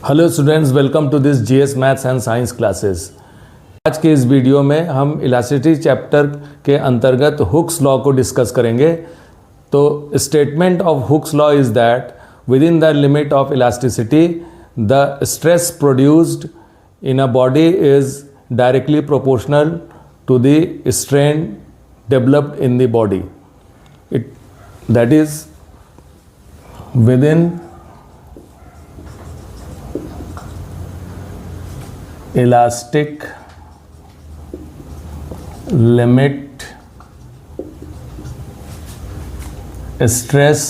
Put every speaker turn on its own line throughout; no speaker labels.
Hello students, welcome to this GS maths and science classes. आज के इस video में हम इलास्टिसिटी चैप्टर के अंतर्गत हुक्स लॉ को डिस्कस करेंगे। तो statement of Hooke's law is that within the limit of elasticity the stress produced in a body is directly proportional to the strain developed in the body. That is within elastic limit stress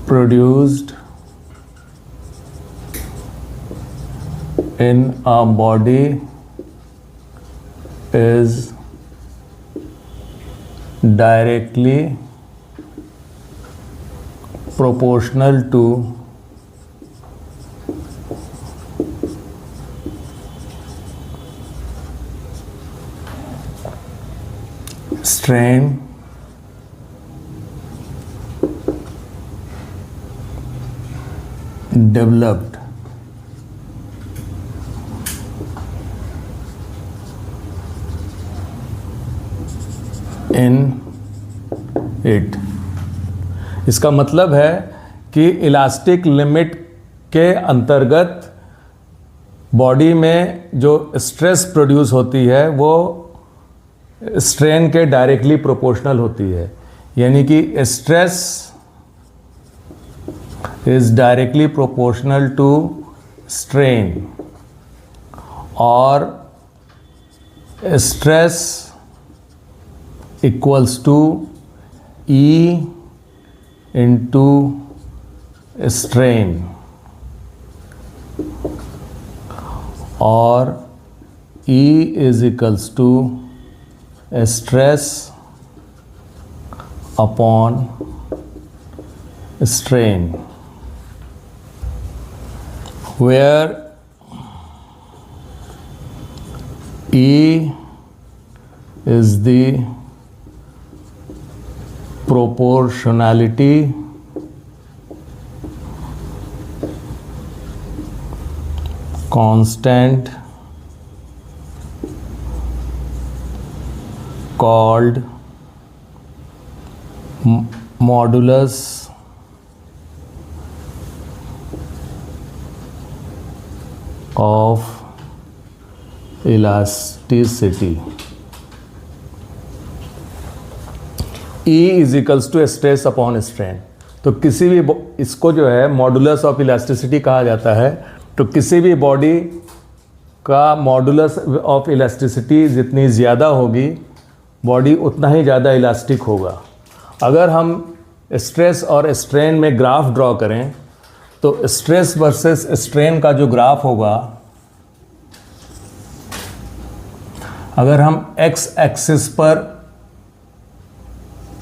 produced in a body is directly proportional to strain developed in it। इसका मतलब है कि elastic limit के अंतर्गत body में जो stress produce होती है वो स्ट्रेन के डायरेक्टली प्रोपोर्शनल होती है, यानी कि stress is directly proportional to strain और stress equals to E into strain और E is equals to stress upon strain, where E is the proportionality constant called modulus of elasticity। E is equals to stress upon strain. तो किसी भी इसको जो है modulus of elasticity कहा जाता है। तो किसी भी बॉडी का मॉडुलस ऑफ इलास्टिसिटी जितनी ज़्यादा होगी बॉडी उतना ही ज़्यादा इलास्टिक होगा। अगर हम स्ट्रेस और स्ट्रेन में ग्राफ ड्रॉ करें तो स्ट्रेस वर्सेस स्ट्रेन का जो ग्राफ होगा, अगर हम एक्स एक्सिस पर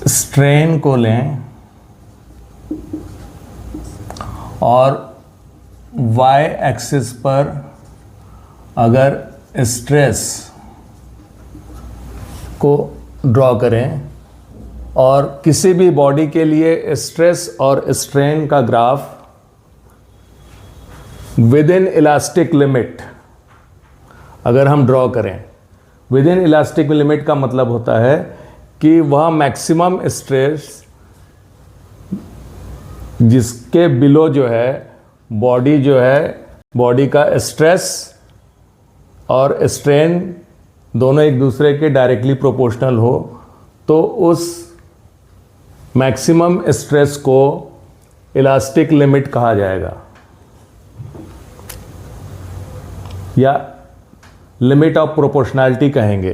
स्ट्रेन को लें और वाई एक्सिस पर अगर स्ट्रेस को ड्रॉ करें और किसी भी बॉडी के लिए स्ट्रेस और स्ट्रेन का graph with in elastic limit अगर हम ड्रॉ करें, विद इन इलास्टिक लिमिट का मतलब होता है कि वह मैक्सिमम स्ट्रेस जिसके बिलो जो है बॉडी का स्ट्रेस और स्ट्रेन दोनों एक दूसरे के डायरेक्टली प्रोपोर्शनल हो, तो उस मैक्सिमम स्ट्रेस को इलास्टिक लिमिट कहा जाएगा या लिमिट ऑफ प्रोपोर्शनैलिटी कहेंगे।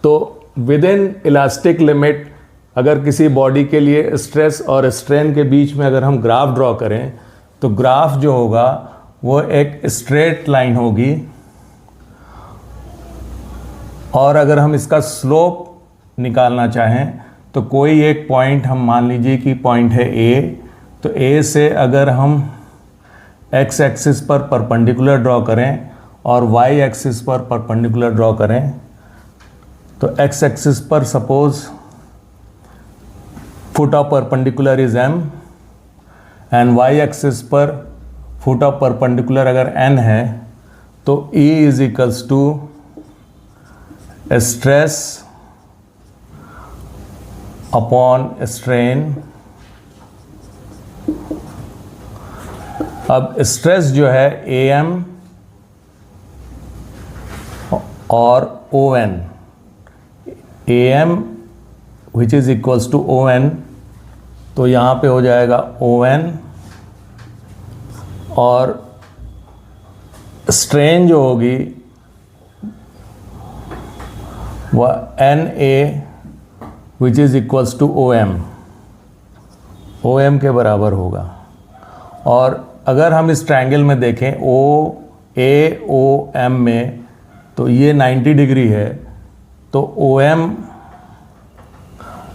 तो विद इन इलास्टिक लिमिट अगर किसी बॉडी के लिए स्ट्रेस और स्ट्रेन के बीच में अगर हम ग्राफ ड्रॉ करें तो ग्राफ जो होगा वो एक स्ट्रेट लाइन होगी और अगर हम इसका स्लोप निकालना चाहें तो कोई एक पॉइंट हम मान लीजिए कि पॉइंट है ए, तो ए से अगर हम एक्स एक्सिस पर परपेंडिकुलर ड्रॉ करें और वाई एक्सिस पर परपेंडिकुलर ड्रॉ करें तो एक्स एक्सिस पर suppose foot of perpendicular is m and y axis पर फुट ऑफ परपेंडिकुलर अगर n है तो E is equals to stress upon strain. अब स्ट्रेस जो है AM और ON, AM which is equals to ON, तो यहाँ पे हो जाएगा ON और स्ट्रेन जो होगी वह NA which is equals to OM के बराबर होगा। और अगर हम इस ट्रायंगल में देखें OAOM में, तो ये 90 डिग्री है, तो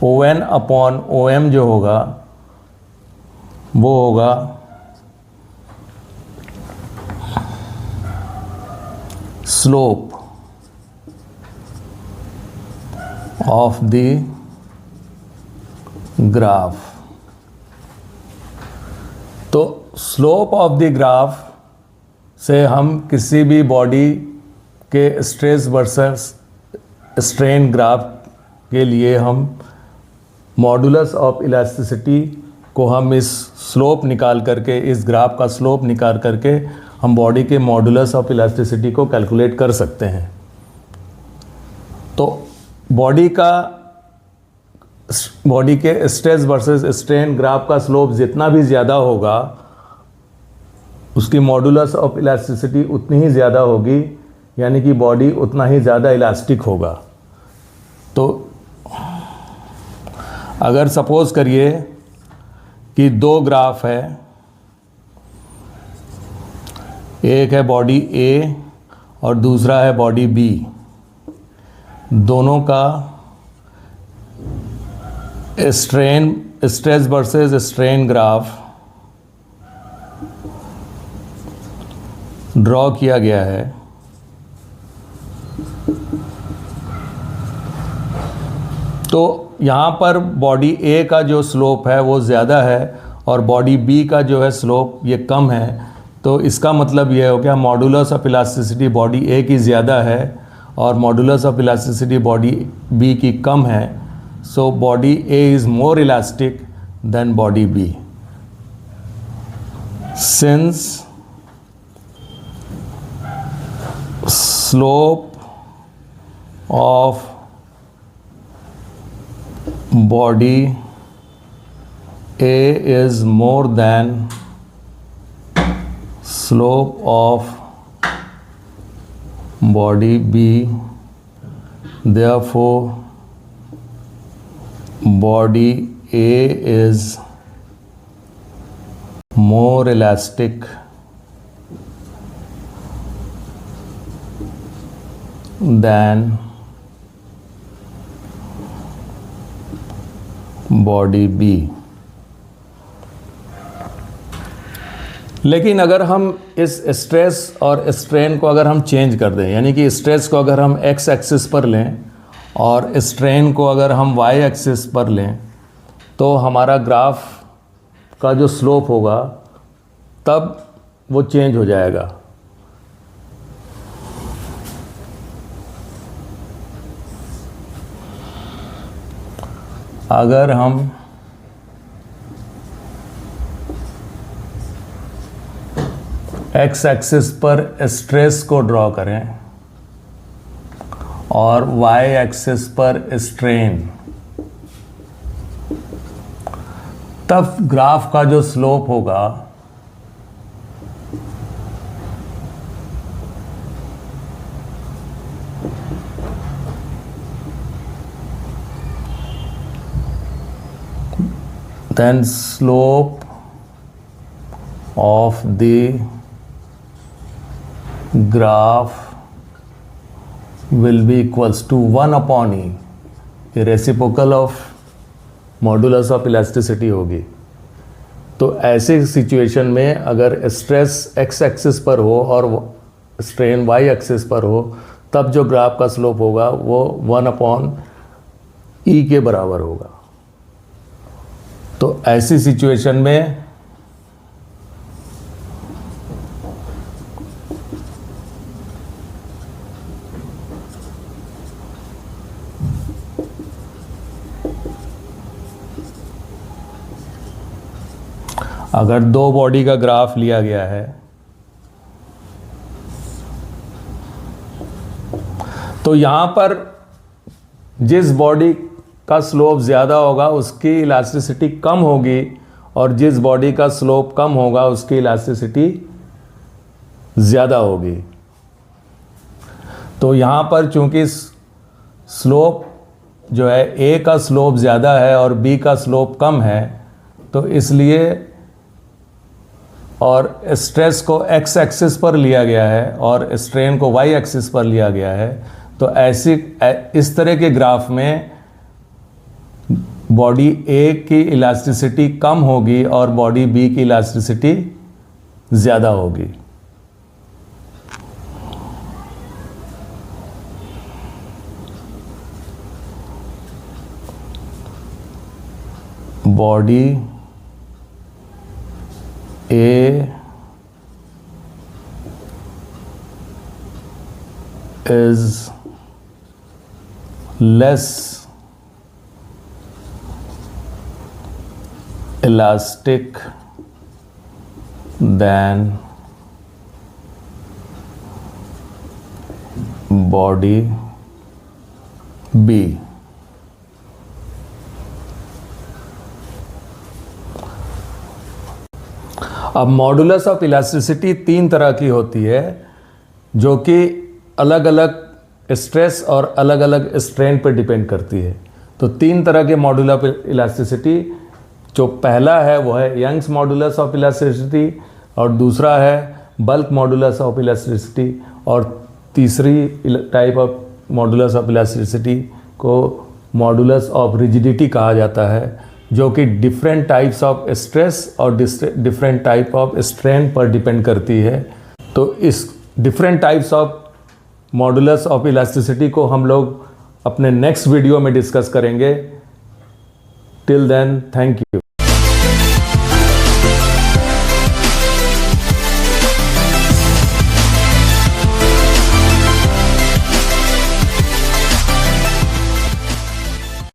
ON अपॉन OM जो होगा वो होगा स्लोप ऑफ द ग्राफ। तो स्लोप ऑफ द ग्राफ से हम किसी भी बॉडी के स्ट्रेस वर्सेस स्ट्रेन ग्राफ के लिए हम मॉडुलस ऑफ इलास्टिसिटी को हम इस स्लोप निकाल करके, इस ग्राफ का स्लोप निकाल करके हम बॉडी के मॉडुलस ऑफ इलास्टिसिटी को कैलकुलेट कर सकते हैं। तो बॉडी के स्ट्रेस वर्सेस स्ट्रेन ग्राफ का स्लोप जितना भी ज़्यादा होगा उसकी मॉडुलस ऑफ इलास्टिसिटी उतनी ही ज़्यादा होगी, यानी कि बॉडी उतना ही ज़्यादा इलास्टिक होगा। तो अगर सपोज़ करिए कि दो ग्राफ है, एक है बॉडी A और दूसरा है बॉडी B, दोनों का stress versus strain graph draw किया गया है। तो यहाँ पर बॉडी A का जो स्लोप है वो ज़्यादा है और बॉडी B का जो है स्लोप ये कम है। तो इसका मतलब ये हो गया modulus of elasticity body A की ज़्यादा है और modulus of elasticity body B की कम है। So body A is more elastic than body B। Since slope of body A is more than slope of body B, therefore body A is more elastic than body B। लेकिन अगर हम इस stress और strain को अगर हम change कर दें, यानी कि स्ट्रेस को अगर हम x एक्सिस पर लें और स्ट्रेन को अगर हम y एक्सिस पर लें, तो हमारा ग्राफ का जो स्लोप होगा तब वो चेंज हो जाएगा। अगर हम x एक्सिस पर स्ट्रेस को ड्रॉ करें और y एक्सिस पर स्ट्रेन, तब ग्राफ का जो स्लोप होगा then slope of the graph will be equals to 1 upon E, ये reciprocal of modulus of elasticity होगी। तो ऐसे सिचुएशन में अगर स्ट्रेस x एक्सिस पर हो और स्ट्रेन y एक्सिस पर हो, तब जो ग्राफ का स्लोप होगा वो 1 अपॉन E के बराबर होगा। तो ऐसी सिचुएशन में अगर दो बॉडी का ग्राफ लिया गया है तो यहाँ पर जिस बॉडी का स्लोप ज़्यादा होगा उसकी इलास्टिसिटी कम होगी और जिस बॉडी का स्लोप कम होगा उसकी इलास्टिसिटी ज़्यादा होगी। तो यहाँ पर चूंकि स्लोप जो है ए का स्लोप ज़्यादा है और बी का स्लोप कम है, तो इसलिए और स्ट्रेस को एक्स एक्सिस पर लिया गया है और स्ट्रेन को वाई एक्सिस पर लिया गया है, तो इस तरह के ग्राफ में बॉडी ए की इलास्टिसिटी कम होगी और बॉडी बी की इलास्टिसिटी ज़्यादा होगी। Body A is less elastic than body B. अब मॉडुलस ऑफ इलास्टिसिटी तीन तरह की होती है, जो कि अलग अलग स्ट्रेस और अलग अलग स्ट्रेन पर डिपेंड करती है। तो तीन तरह के मॉडुलस ऑफ इलास्टिसिटी, जो पहला है वो है यंग्स मॉडुलस ऑफ इलास्टिसिटी, और दूसरा है बल्क मॉडुलस ऑफ इलास्टिसिटी, और तीसरी type of modulus of elasticity को मॉडुलस ऑफ रिजिडिटी कहा जाता है, जो कि डिफरेंट टाइप्स ऑफ स्ट्रेस और डिफरेंट टाइप ऑफ स्ट्रेन पर डिपेंड करती है। तो इस different types of modulus of elasticity को हम लोग अपने नेक्स्ट वीडियो में डिस्कस करेंगे। Till then, thank you.